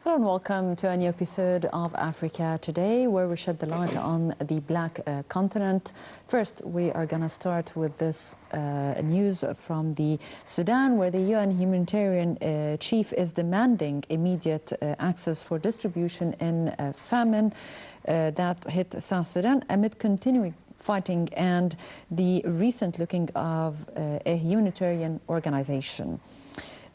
Hello and welcome to a new episode of Africa Today, where we shed the light on the Black continent. First, we are going to start with this news from the Sudan, where the UN humanitarian chief is demanding immediate access for distribution in famine that hit South Sudan amid continuing fighting and the recent looting of a humanitarian organization.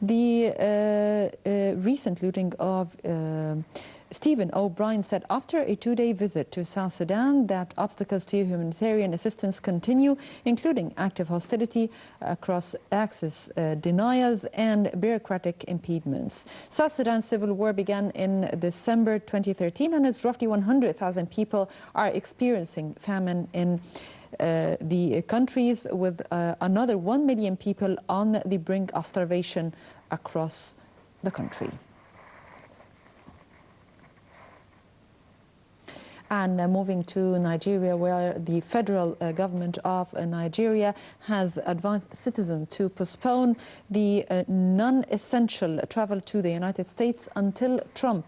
The recent looting of Stephen O'Brien said after a two-day visit to South Sudan that obstacles to humanitarian assistance continue, including active hostility across access denials and bureaucratic impediments. South Sudan's civil war began in December 2013, and its roughly 100,000 people are experiencing famine in the countries, with another 1 million people on the brink of starvation across the country. And moving to Nigeria, where the federal government of Nigeria has advised citizens to postpone the non-essential travel to the United States until Trump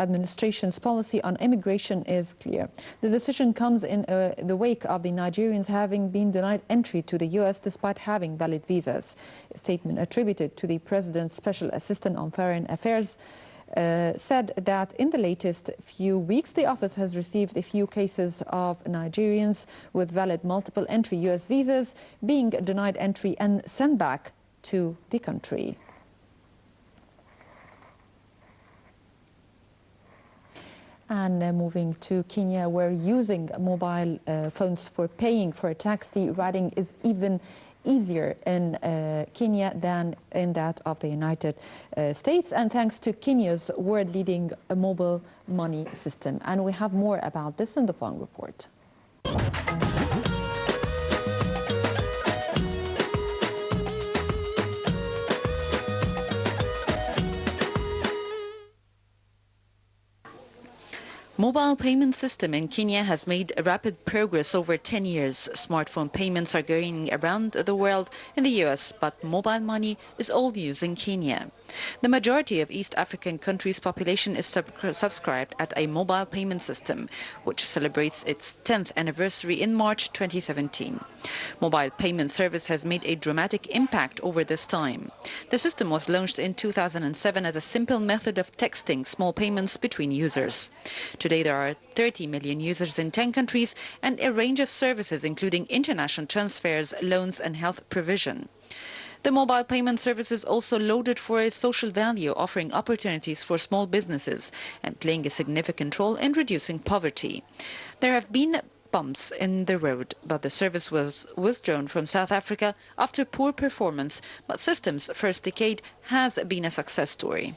administration's policy on immigration is clear. The decision comes in the wake of the Nigerians having been denied entry to the U.S. despite having valid visas. A statement attributed to the President's Special Assistant on Foreign Affairs said that in the latest few weeks, the office has received a few cases of Nigerians with valid multiple entry U.S. visas being denied entry and sent back to the country. And moving to Kenya, where using mobile phones for paying for a taxi riding is even easier in Kenya than in that of the United States, and thanks to Kenya's world-leading mobile money system. And we have more about this in the following report. Mobile payment system in Kenya has made rapid progress over 10 years. Smartphone payments are going around the world in the US, but mobile money is all used in Kenya. The majority of East African countries' population is subscribed at a mobile payment system, which celebrates its 10th anniversary in March 2017. Mobile payment service has made a dramatic impact over this time. The system was launched in 2007 as a simple method of texting small payments between users. Today there are 30 million users in 10 countries and a range of services including international transfers, loans and health provision. The mobile payment service is also loaded for a social value, offering opportunities for small businesses and playing a significant role in reducing poverty. There have been bumps in the road, but the service was withdrawn from South Africa after poor performance, but system's first decade has been a success story.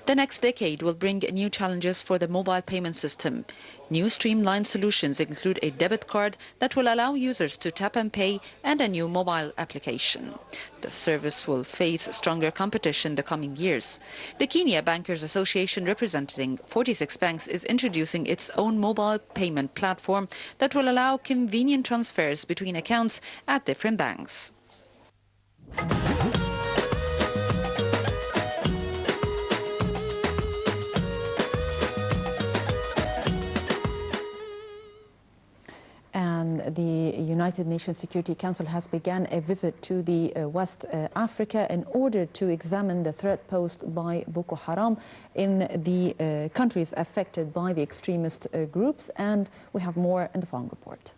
The next decade will bring new challenges for the mobile payment system. New streamlined solutions include a debit card that will allow users to tap and pay and a new mobile application. The service will face stronger competition in the coming years. The Kenya Bankers Association, representing 46 banks, is introducing its own mobile payment platform that will allow convenient transfers between accounts at different banks. And the United Nations Security Council has begun a visit to the West Africa in order to examine the threat posed by Boko Haram in the countries affected by the extremist groups. And we have more in the following report.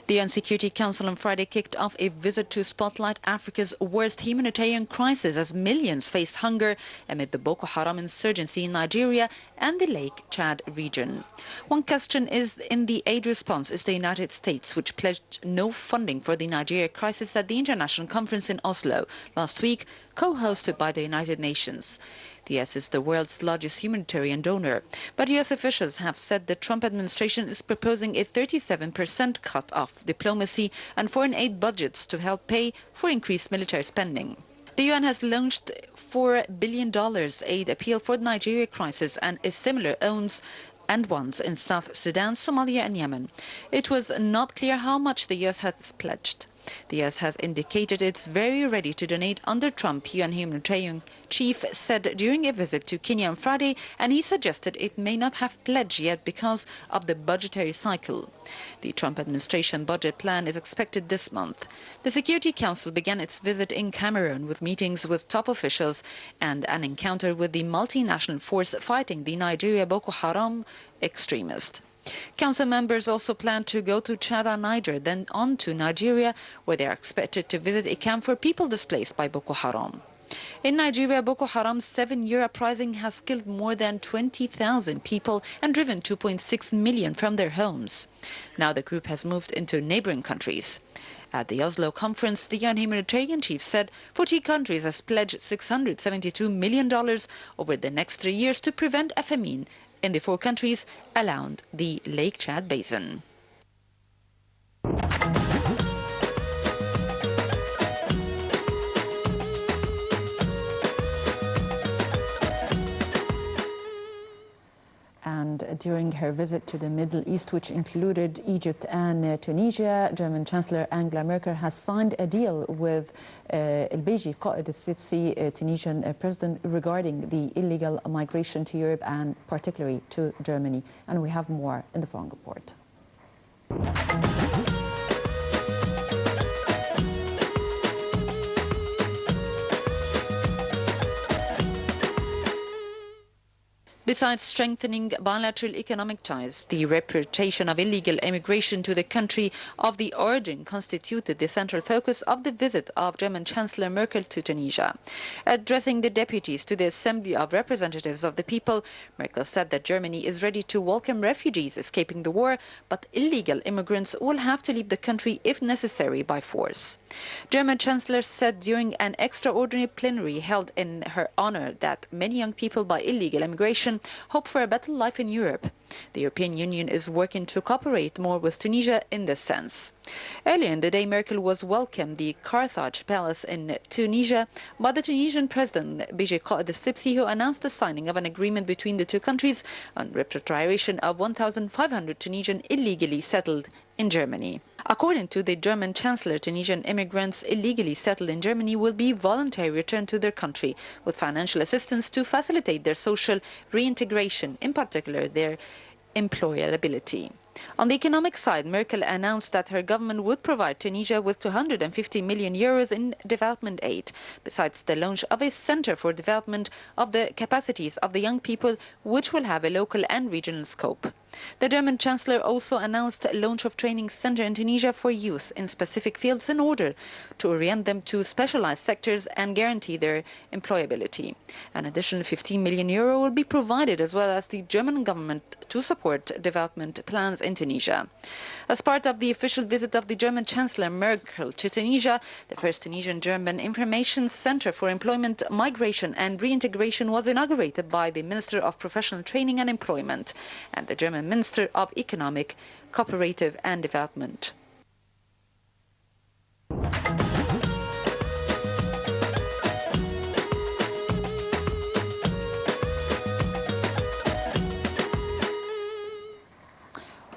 The UN Security Council on Friday kicked off a visit to spotlight Africa's worst humanitarian crisis as millions face hunger amid the Boko Haram insurgency in Nigeria and the Lake Chad region. One question is in the aid response is the United States, which pledged no funding for the Nigeria crisis at the international conference in Oslo last week, co-hosted by the United Nations. The U.S. is the world's largest humanitarian donor, but U.S. officials have said the Trump administration is proposing a 37% cut off diplomacy and foreign aid budgets to help pay for increased military spending. The UN has launched $4 billion aid appeal for the Nigeria crisis, and a similar owns and ones in South Sudan, Somalia and Yemen. It was not clear how much the U.S. has pledged. The U.S. has indicated it's very ready to donate under Trump, UN humanitarian chief said during a visit to Kenya on Friday, and he suggested it may not have pledged yet because of the budgetary cycle. The Trump administration budget plan is expected this month. The Security Council began its visit in Cameroon with meetings with top officials and an encounter with the multinational force fighting the Nigeria Boko Haram extremist. Council members also plan to go to Chad and Niger, then on to Nigeria, where they are expected to visit a camp for people displaced by Boko Haram. In Nigeria, Boko Haram's 7-year uprising has killed more than 20,000 people and driven 2.6 million from their homes. Now the group has moved into neighboring countries. At the Oslo conference, the UN humanitarian chief said 40 countries has pledged $672 million over the next 3 years to prevent a famine in the 4 countries around the Lake Chad Basin. And during her visit to the Middle East, which included Egypt and Tunisia, German Chancellor Angela Merkel has signed a deal with البيجي قائد السبسي Tunisian president regarding the illegal migration to Europe and particularly to Germany. And we have more in the following report. Besides strengthening bilateral economic ties, the repatriation of illegal immigration to the country of the origin constituted the central focus of the visit of German Chancellor Merkel to Tunisia. Addressing the deputies to the Assembly of Representatives of the People, Merkel said that Germany is ready to welcome refugees escaping the war, but illegal immigrants will have to leave the country if necessary by force. German Chancellor said during an extraordinary plenary held in her honor that many young people by illegal immigration hope for a better life in Europe. The European Union is working to cooperate more with Tunisia in this sense. Earlier in the day, Merkel was welcomed the Carthage Palace in Tunisia by the Tunisian President Béji Qaid Essebsi, who announced the signing of an agreement between the 2 countries on repatriation of 1,500 Tunisian illegally settled in Germany. According to the German Chancellor, Tunisian immigrants illegally settled in Germany will be voluntarily returned to their country with financial assistance to facilitate their social reintegration, in particular their employability. On the economic side, Merkel announced that her government would provide Tunisia with 250 million euros in development aid, besides the launch of a center for development of the capacities of the young people, which will have a local and regional scope. The German Chancellor also announced the launch of training center in Tunisia for youth in specific fields in order to orient them to specialized sectors and guarantee their employability. An additional 15 million euro will be provided, as well as the German government to support development plans in Tunisia. As part of the official visit of the German Chancellor Merkel to Tunisia, the first Tunisian-German Information Center for Employment, Migration and Reintegration was inaugurated by the Minister of Professional Training and Employment and the German Minister of Economic, Cooperative and Development.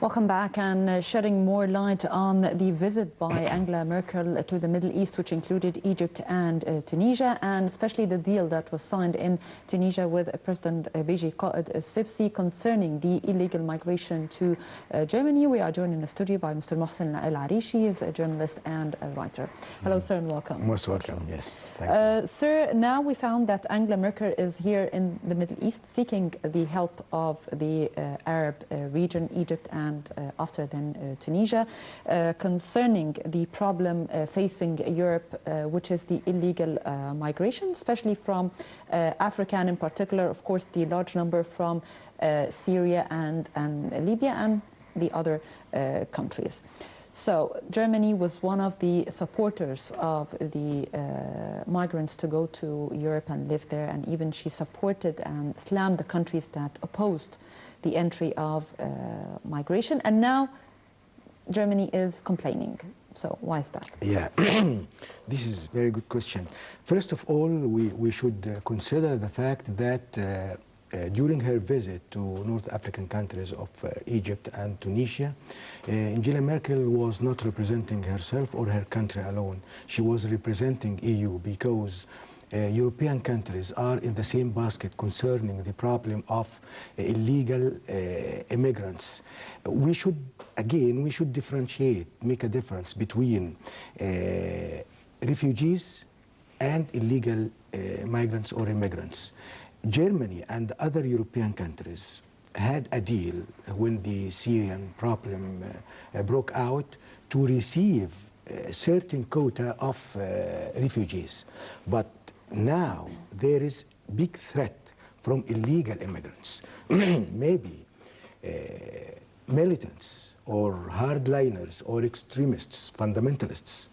Welcome back, and shedding more light on the visit by Angela Merkel to the Middle East, which included Egypt and Tunisia, and especially the deal that was signed in Tunisia with President Béji Qaid Essebsi concerning the illegal migration to Germany. We are joined in the studio by Mr. Mohsen El-Arishi. He is a journalist and a writer. Hello, sir, and welcome. Most welcome, yes. Thank you. Sir, now we found that Angela Merkel is here in the Middle East seeking the help of the Arab region, Egypt and after then Tunisia, concerning the problem facing Europe, which is the illegal migration, especially from Africa, and in particular, of course, the large number from Syria and Libya and the other countries. So Germany was one of the supporters of the migrants to go to Europe and live there, and even she supported and slammed the countries that opposed the entry of migration, and now Germany is complaining. So why is that? Yeah, this is a very good question. First of all, we should consider the fact that during her visit to North African countries of Egypt and Tunisia, Angela Merkel was not representing herself or her country alone. She was representing EU because European countries are in the same basket concerning the problem of illegal immigrants. We should differentiate, make a difference between refugees and illegal migrants or immigrants. Germany and other European countries had a deal when the Syrian problem broke out to receive a certain quota of refugees. But now there is big threat from illegal immigrants. Maybe militants or hardliners or extremists, fundamentalists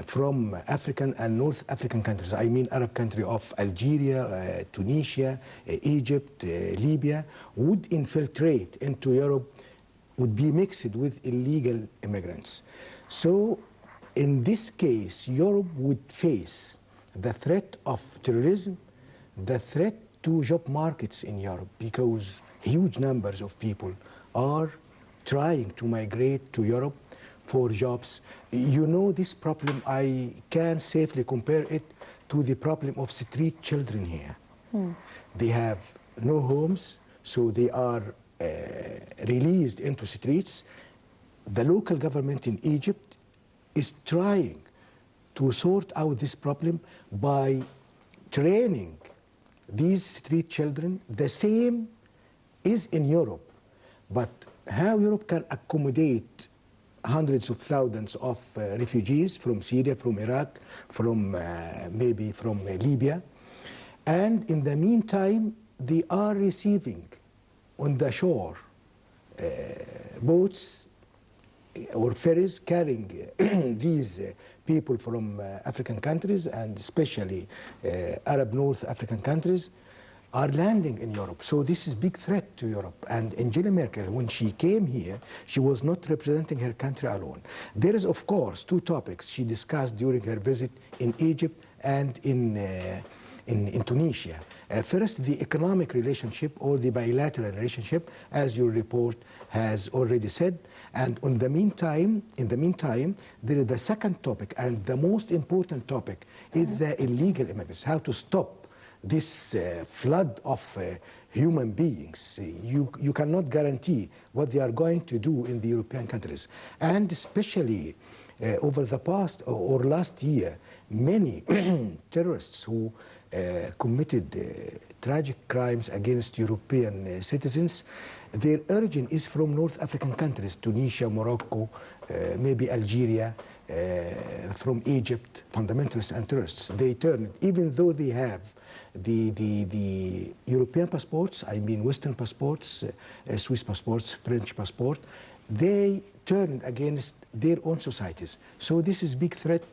from African and North African countries, I mean Arab country of Algeria, Tunisia, Egypt, Libya, would infiltrate into Europe, would be mixed with illegal immigrants. So in this case, Europe would face the threat of terrorism, the threat to job markets in Europe, because huge numbers of people are trying to migrate to Europe for jobs. You know, this problem, I can safely compare it to the problem of street children here. They have no homes, so they are released into streets. The local government in Egypt is trying to sort out this problem by training these street children. The same is in Europe, but how Europe can accommodate hundreds of thousands of refugees from Syria, from Iraq, from maybe from Libya, and in the meantime they are receiving on the shore boats or ferries carrying these people from African countries, and especially Arab North African countries, are landing in Europe. So this is a big threat to Europe. And Angela Merkel, when she came here, she was not representing her country alone. There is, of course, two topics she discussed during her visit in Egypt and in Tunisia. First, the economic relationship or the bilateral relationship, as your report has already said. And in the meantime, there is the second topic, and the most important topic is the illegal immigrants, how to stop this flood of human beings. You cannot guarantee what they are going to do in the European countries. And especially over the past or last year, many terrorists who committed tragic crimes against European citizens, their origin is from North African countries, Tunisia, Morocco, maybe Algeria, from Egypt, fundamentalists and terrorists. They turned, even though they have the European passports, I mean Western passports, Swiss passports, French passport, they turned against their own societies. So this is big threat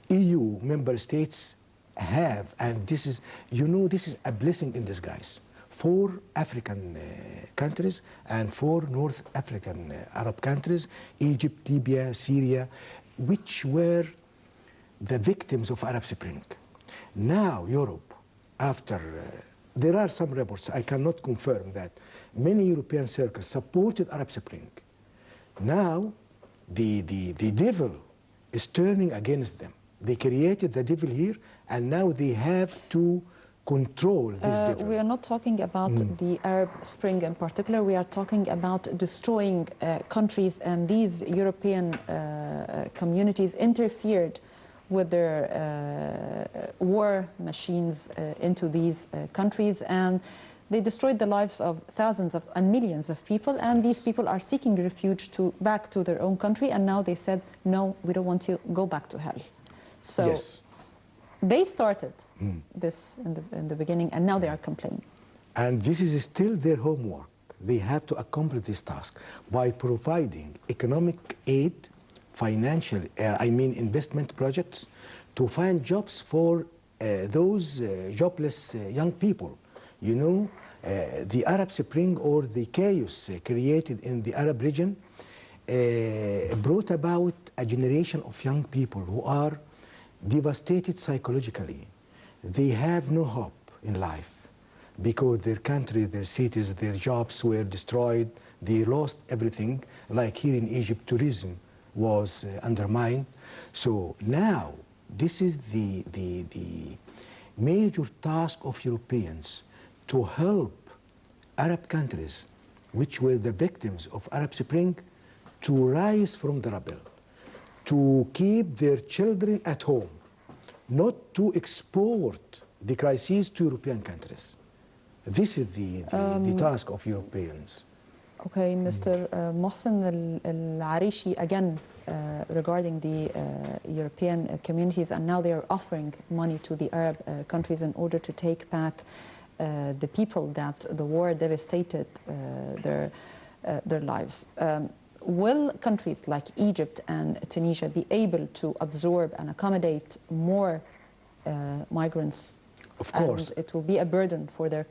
EU member states have, and this is, you know, this is a blessing in disguise for African countries and for North African Arab countries, Egypt, Libya, Syria, which were the victims of Arab Spring. Now Europe, after, there are some reports, I cannot confirm that, many European circles supported Arab Spring. Now the devil is turning against them. They created the devil here, and now they have to control this devil. We are not talking about the Arab Spring in particular. We are talking about destroying countries, and these European communities interfered with their war machines into these countries, and they destroyed the lives of thousands and millions of people, and these people are seeking refuge back to their own country, and now they said, no, we don't want you, go back to hell. So yes, they started this in the beginning, and now they are complaining. And this is still their homework. They have to accomplish this task by providing economic aid, financial, investment projects to find jobs for those jobless young people. You know, the Arab Spring or the chaos created in the Arab region brought about a generation of young people who are devastated psychologically. They have no hope in life. because their country, their cities, their jobs were destroyed. They lost everything. Like here in Egypt, tourism was undermined. So now this is the major task of Europeans to help Arab countries, which were the victims of Arab Spring, to rise from the rubble, to keep their children at home, not to export the crises to European countries. This is the task of Europeans. Okay, Mr. Mohsen Al-Arishi, again, regarding the European communities, and now they are offering money to the Arab countries in order to take back the people that the war devastated their lives. Will countries like Egypt and Tunisia be able to absorb and accommodate more migrants? Of course. And it will be a burden for their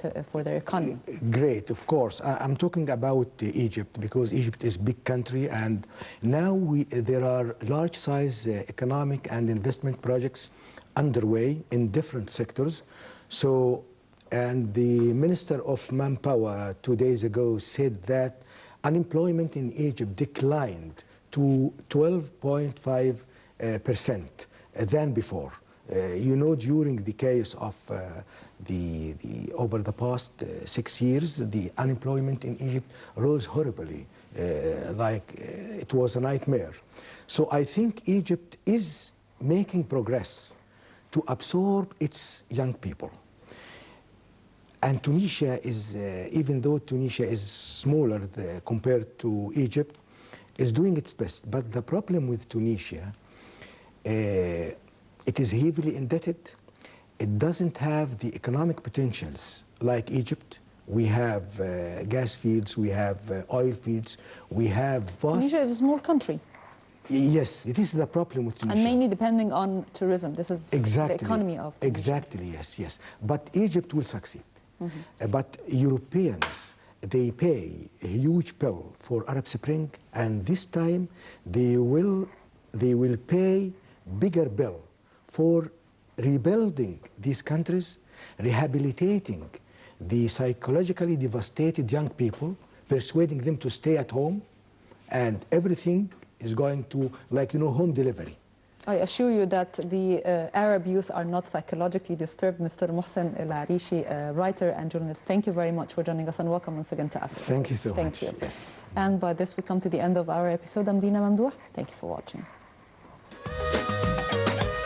economy. Great, of course. I'm talking about Egypt because Egypt is a big country, and now there are large-size economic and investment projects underway in different sectors. So, and the Minister of Manpower 2 days ago said that unemployment in Egypt declined to 12.5% than before. You know, during the case of over the past 6 years, the unemployment in Egypt rose horribly, like it was a nightmare. So I think Egypt is making progress to absorb its young people. And Tunisia is, even though Tunisia is smaller compared to Egypt, is doing its best. But the problem with Tunisia, it is heavily indebted. It doesn't have the economic potentials like Egypt. We have gas fields, we have oil fields, we have vast... Tunisia is a small country. Yes, it is the problem with Tunisia. And mainly depending on tourism. This is exactly the economy of Tunisia. Exactly, yes, yes. But Egypt will succeed. But Europeans, they pay a huge bill for Arab Spring, and this time they will pay bigger bill for rebuilding these countries, rehabilitating the psychologically devastated young people, persuading them to stay at home, and everything is going to, like, you know, home delivery. I assure you that the Arab youth are not psychologically disturbed. Mr. Mohsen Al-Arishi, writer and journalist, thank you very much for joining us, and welcome once again to Africa. Thank you so much. Thank you. Yes. And by this we come to the end of our episode. I'm Dina Mamdouh. Thank you for watching.